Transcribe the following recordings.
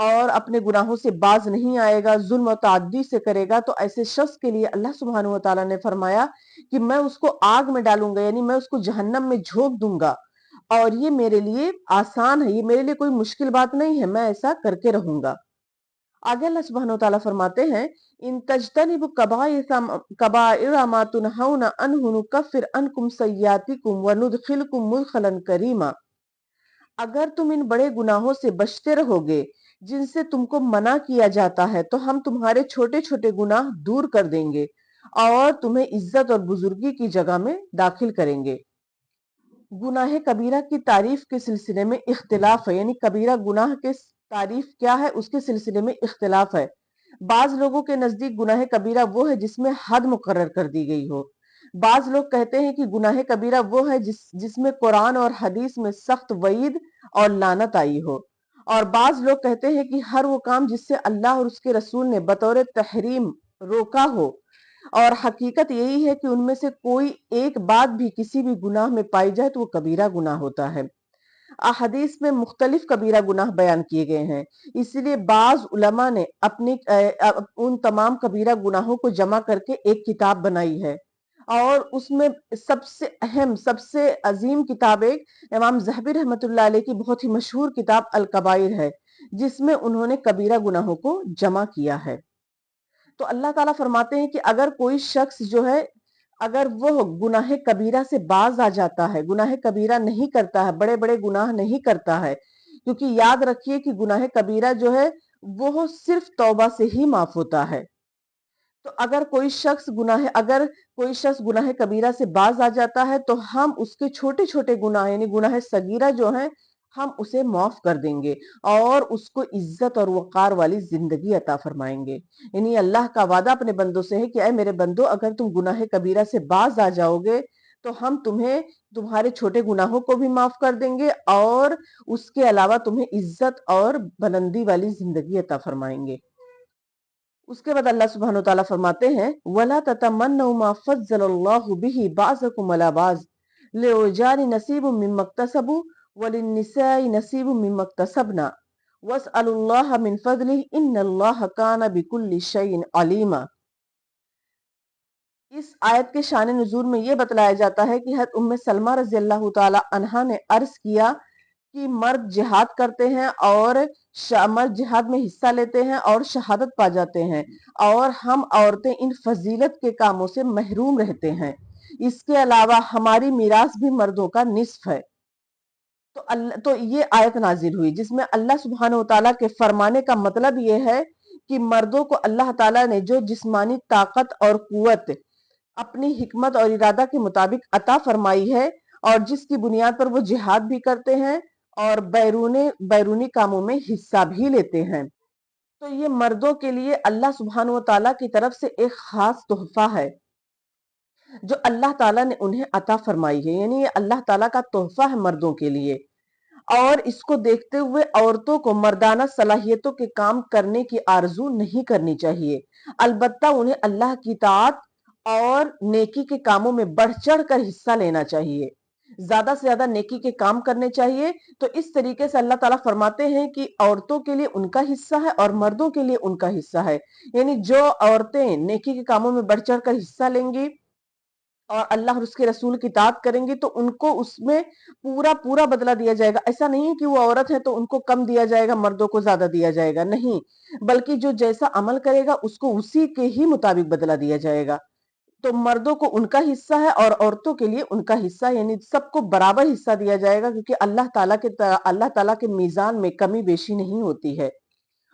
اور اپنے گناہوں سے باز نہیں آئے گا، ظلم و تعدی سے کرے گا، تو ایسے شخص کے لیے اللہ سبحانہ و تعالیٰ نے فرمایا کہ میں اس کو آگ میں ڈالوں گا، یعنی میں اس کو جہنم میں جھونک دوں گا، اور یہ میرے لیے آسان ہے، یہ میرے لیے کوئی مشکل بات نہیں ہے، میں ایسا کر کے رہوں گا۔ آگے اللہ سبحانہ و تعالیٰ فرماتے ہیں ان تجتنبوا کبائر ما تنہون عنہ نکفر عنکم سیئاتکم وندخلکم مدخلا کریما۔ اگر تم ان بڑے گناہوں سے بچتے رہو گے جن سے تم کو منع کیا جاتا ہے، تو ہم تمہارے چھوٹے چھوٹے گناہ دور کر دیں گے اور تمہیں عزت اور بزرگی کی جگہ میں داخل کریں گے۔ گناہ کبیرہ کی تعریف کے سلسلے میں اختلاف ہے، یعنی کبیرہ گناہ کے تعریف کیا ہے اس کے سلسلے میں اختلاف ہے۔ بعض لوگوں کے نزدیک گناہ کبیرہ وہ ہے جس میں حد مقرر کر دی گئی ہو۔ بعض لوگ کہتے ہیں کہ گناہ کبیرہ وہ ہے جس میں قرآن اور حدیث میں سخت وعید اور لعنت آئی ہو، اور بعض لوگ کہتے ہیں کہ ہر وہ کام جس سے اللہ اور اس کے رسول نے بطور تحریم روکا ہو، اور حقیقت یہی ہے کہ ان میں سے کوئی ایک بات بھی کسی بھی گناہ میں پائی جائے تو وہ کبیرہ گناہ ہوتا ہے۔ احادیث میں مختلف کبیرہ گناہ بیان کیے گئے ہیں، اسی لیے بعض علماء نے ان تمام کبیرہ گناہوں کو جمع کر کے ایک کتاب بنائی ہے، اور اس میں سب سے اہم، سب سے عظیم کتاب ایک امام ذہبی رحمۃ اللہ علیہ کی بہت ہی مشہور کتاب الکبائر ہے، جس میں انہوں نے کبیرہ گناہوں کو جمع کیا ہے۔ تو اللہ تعالیٰ فرماتے ہیں کہ اگر کوئی شخص جو ہے، اگر وہ گناہ کبیرہ سے باز آ جاتا ہے، گناہ کبیرہ نہیں کرتا ہے، بڑے بڑے گناہ نہیں کرتا ہے، کیونکہ یاد رکھیے کہ گناہ کبیرہ جو ہے وہ صرف توبہ سے ہی معاف ہوتا ہے۔ تو اگر کوئی شخص گناہ کبیرہ سے باز آ جاتا ہے تو ہم اس کے چھوٹے چھوٹے گناہ یعنی گناہ صغیرہ جو ہیں ہم اسے معاف کر دیں گے اور اس کو عزت اور وقار والی زندگی عطا فرمائیں گے۔ یعنی اللہ کا وعدہ اپنے بندوں سے ہے کہ اے میرے بندو، اگر تم گناہ کبیرہ سے باز آ جاؤ گے تو ہم تمہارے چھوٹے گناہوں کو بھی معاف کر دیں گے، اور اس کے علاوہ تمہیں عزت اور بلندی والی زندگی عطا فرمائیں گے۔ اس کے بعد اللہ سبحانہ وتعالیٰ فرماتے ہیں وَلَا تَتَمَنَّوْا مَا فَضَّلَ اللَّهُ بِهِ بَعْضَكُمْ عَلَى بَعْضٍ لِلرِّجَالِ نَصِيبٌ مِّمَّا اكْتَسَبُوا وَلِلنِّسَاءِ نَصِيبٌ مِّمَّا اكْتَسَبْنَ وَاسْأَلُوا اللَّهَ مِن فَضْلِهِ إِنَّ اللَّهَ كَانَ بِكُلِّ شَيْءٍ عَلِيمًا۔ اس آیت کے شان نزول میں یہ بتلایا جاتا ہے کہ حضرت ام سلمہ رضی اللہ تعالی عنہا نے عرض کیا کہ مرد جہاد کرتے ہیں اور مرد جہاد میں حصہ لیتے ہیں اور شہادت پا جاتے ہیں، اور ہم عورتیں ان فضیلت کے کاموں سے محروم رہتے ہیں۔ اس کے علاوہ ہماری میراث بھی مردوں کا نصف ہے۔ تو یہ آیت نازل ہوئی جس میں اللہ سبحانہ وتعالیٰ کے فرمانے کا مطلب یہ ہے کہ مردوں کو اللہ تعالیٰ نے جو جسمانی طاقت اور قوت اپنی حکمت اور ارادہ کے مطابق عطا فرمائی ہے، اور جس کی بنیاد پر وہ جہاد بھی کرتے ہیں اور بیرونی کاموں میں حصہ بھی لیتے ہیں، تو یہ مردوں کے لیے اللہ سبحانہ وتعالیٰ کی طرف سے ایک خاص تحفہ ہے جو اللہ تعالیٰ نے انہیں عطا فرمائی ہے۔ یعنی یہ اللہ تعالیٰ کا تحفہ ہے مردوں کے لیے، اور اس کو دیکھتے ہوئے عورتوں کو مردانہ صلاحیتوں کے کام کرنے کی آرزو نہیں کرنی چاہیے، البتہ انہیں اللہ کی اطاعت اور نیکی کے کاموں میں بڑھ چڑھ کر حصہ لینا چاہیے، زیادہ سے زیادہ نیکی کے کام کرنے چاہیے۔ تو اس طریقے سے اللہ تعالیٰ فرماتے ہیں کہ عورتوں کے لیے ان کا حصہ ہے اور مردوں کے لیے ان کا حصہ ہے، یعنی جو عورتیں نیکی کے کاموں میں بڑھ چڑھ کر حصہ لیں گی اور اللہ اور اس کے رسول کی اطاعت کریں گی تو ان کو اس میں پورا بدلہ دیا جائے گا۔ ایسا نہیں کہ وہ عورت ہے تو ان کو کم دیا جائے گا، مردوں کو زیادہ دیا جائے گا، نہیں، بلکہ جو جیسا عمل کرے گا اس کو اسی کے ہی مطابق بدلہ دیا جائے گا۔ تو مردوں کو ان کا حصہ ہے اور عورتوں کے لیے ان کا حصہ، یعنی سب کو برابر حصہ دیا جائے گا، کیونکہ اللہ تعالیٰ کے میزان میں کمی بیشی نہیں ہوتی ہے،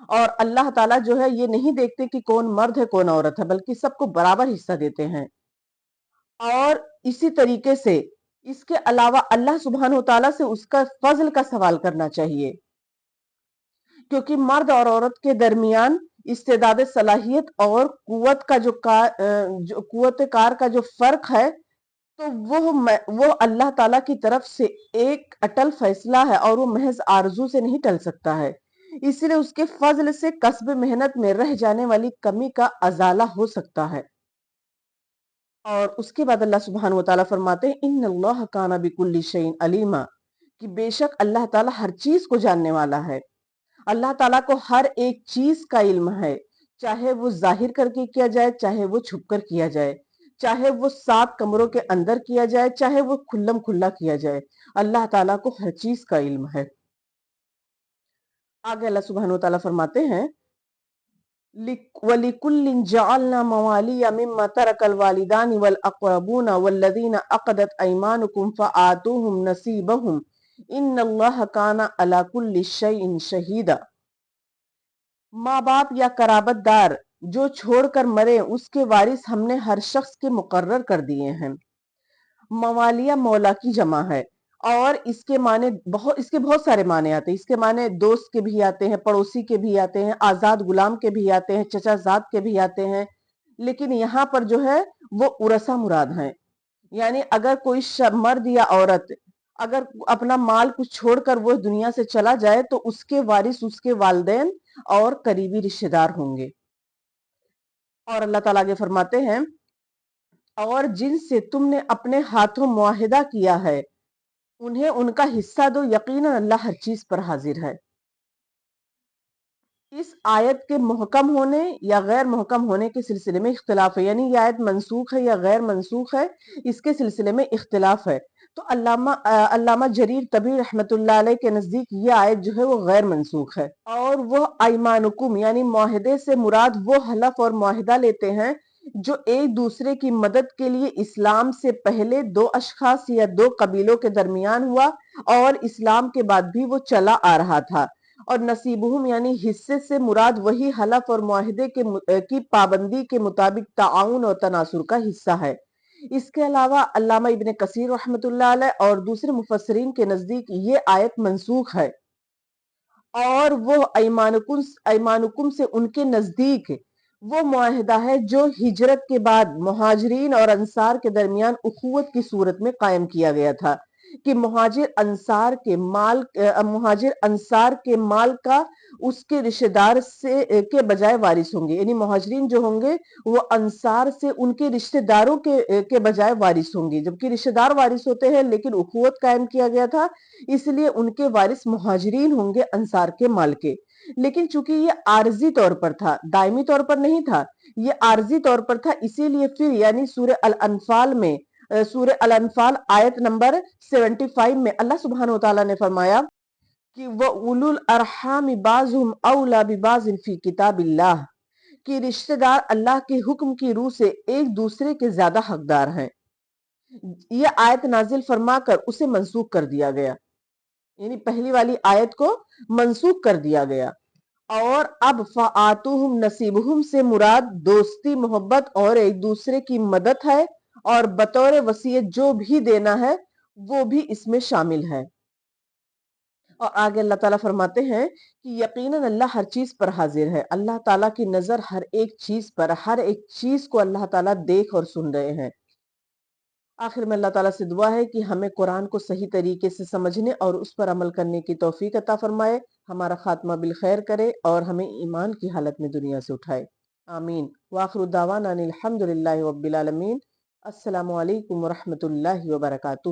اور اللہ تعالیٰ جو ہے یہ نہیں دیکھتے کہ کون مرد ہے کون عورت ہے، بلکہ سب کو برابر حصہ دیتے ہیں۔ اور اسی طریقے سے اس کے علاوہ اللہ سبحانہ وتعالیٰ سے اس کا فضل کا سوال کرنا چاہیے، کیونکہ مرد اور عورت کے درمیان استعداد صلاحیت اور قوت کار کا جو فرق ہے، تو وہ اللہ تعالیٰ کی طرف سے ایک اٹل فیصلہ ہے اور وہ محض آرزو سے نہیں ٹل سکتا ہے، اس لیے اس کے فضل سے کسب محنت میں رہ جانے والی کمی کا ازالہ ہو سکتا ہے۔ اور اس کے بعد اللہ سبحانہ وتعالیٰ فرماتے ہیں ان اللہ کان بکل شیء علیما، کہ بے شک اللہ تعالیٰ ہر چیز کو جاننے والا ہے۔ اللہ تعالیٰ کو ہر ایک چیز کا علم ہے، چاہے وہ ظاہر کر کے کیا جائے، چاہے وہ چھپ کر کیا جائے، چاہے وہ 7 کمروں کے اندر کیا جائے، چاہے وہ کھلم کھلا کیا جائے، اللہ تعالیٰ کو ہر چیز کا علم ہے۔ آگے اللہ سبحانہ وتعالیٰ فرماتے ہیں وَلِكُلٍّ جَعَلْنَا مَوَالِيَ مِمَّا تَرَكَ الْوَالِدَانِ وَالْأَقْرَبُونَ وَالَّذِينَ عَقَدَتْ أَيْمَانُكُمْ فَآتُوهُمْ نَصِيبَهُمْ إِنَّ اللَّهَ كَانَ عَلَى كُلِّ شَيْءٍ شَهِيدًا۔ ماں باپ یا قرابت دار جو چھوڑ کر مرے اس کے وارث ہم نے ہر شخص کے مقرر کر دیے ہیں۔ موالیہ مولا کی جمع ہے، اور اس کے بہت سارے معنی آتے ہیں۔ اس کے معنی دوست کے بھی آتے ہیں، پڑوسی کے بھی آتے ہیں، آزاد غلام کے بھی آتے ہیں، چچا زاد کے بھی آتے ہیں، لیکن یہاں پر جو ہے وہ ورثہ مراد ہیں۔ یعنی اگر کوئی مرد یا عورت اگر اپنا مال کچھ چھوڑ کر وہ دنیا سے چلا جائے تو اس کے وارث اس کے والدین اور قریبی رشتہ دار ہوں گے۔ اور اللہ تعالیٰ آگے فرماتے ہیں اور جن سے تم نے اپنے ہاتھوں معاہدہ کیا ہے انہیں ان کا حصہ دو، یقیناً اللہ ہر چیز پر حاضر ہے۔ اس آیت کے محکم ہونے یا غیر محکم ہونے کے سلسلے میں اختلاف ہے، یعنی یہ آیت منسوخ ہے یا غیر منسوخ ہے، اس کے سلسلے میں اختلاف ہے۔ تو علامہ جریر طبری رحمت اللہ علیہ کے نزدیک یہ آیت جو ہے وہ غیر منسوخ ہے، اور وہ ایمانکم یعنی معاہدے سے مراد وہ حلف اور معاہدہ لیتے ہیں جو ایک دوسرے کی مدد کے لیے اسلام سے پہلے 2 اشخاص یا 2 قبیلوں کے درمیان ہوا اور اسلام کے بعد بھی وہ چلا آ رہا تھا۔ اور نصیبہم یعنی حصے سے مراد وہی حلف اور معاہدے کی پابندی کے مطابق تعاون اور تناصر کا حصہ ہے۔ اس کے علاوہ علامہ ابن کثیر رحمت اللہ علیہ اور دوسرے مفسرین کے نزدیک یہ آیت منسوخ ہے، اور وہ ایمانکم سے ان کے نزدیک وہ معاہدہ ہے جو ہجرت کے بعد مہاجرین اور انصار کے درمیان اخوت کی صورت میں قائم کیا گیا تھا کہ مہاجر انصار کے مال کا اس کے رشتہ دار کے بجائے وارث ہوں گے، یعنی مہاجرین جو ہوں گے وہ انصار سے ان کے رشتہ داروں کے بجائے وارث ہوں گے، جبکہ رشتہ دار وارث ہوتے ہیں لیکن اخوت قائم کیا گیا تھا اس لیے ان کے وارث مہاجرین ہوں گے انصار کے مال کے۔ لیکن چونکہ یہ عارضی طور پر تھا، دائمی طور پر نہیں تھا، یہ عارضی طور پر تھا، اسی لیے پھر یعنی سورہ الانفال آیت نمبر 75 میں اللہ سبحانہ وتعالیٰ نے فرمایا کہ وَأُولُو الْأَرْحَامِ بَعْضُهُمْ أَوْلَى بِبَعْضٍ فِي كِتَابِ اللَّهِ کہ رشتہ دار اللہ کے حکم کی روح سے ایک دوسرے کے زیادہ حقدار ہیں۔ یہ آیت نازل فرما کر اسے منسوخ کر دیا گیا، یعنی پہلی والی آیت کو منسوخ کر دیا گیا، اور اب فَآتُوهُمْ نَصِيبُهُمْ سے مراد دوستی محبت اور ایک دوسرے کی مدد ہے، اور بطور وصیت جو بھی دینا ہے وہ بھی اس میں شامل ہے۔ اور آگے اللہ تعالیٰ فرماتے ہیں کہ یقیناً اللہ ہر چیز پر حاضر ہے، اللہ تعالیٰ کی نظر ہر ایک چیز پر، ہر ایک چیز کو اللہ تعالیٰ دیکھ اور سن رہے ہیں۔ آخر میں اللہ تعالیٰ سے دعا ہے کہ ہمیں قرآن کو صحیح طریقے سے سمجھنے اور اس پر عمل کرنے کی توفیق عطا فرمائے، ہمارا خاتمہ بالخیر کرے اور ہمیں ایمان کی حالت میں دنیا سے اٹھائے، آمین۔ وآخر دعوانا ان الحمد للہ رب العالمین۔ السلام علیکم ورحمۃ اللہ وبرکاتہ۔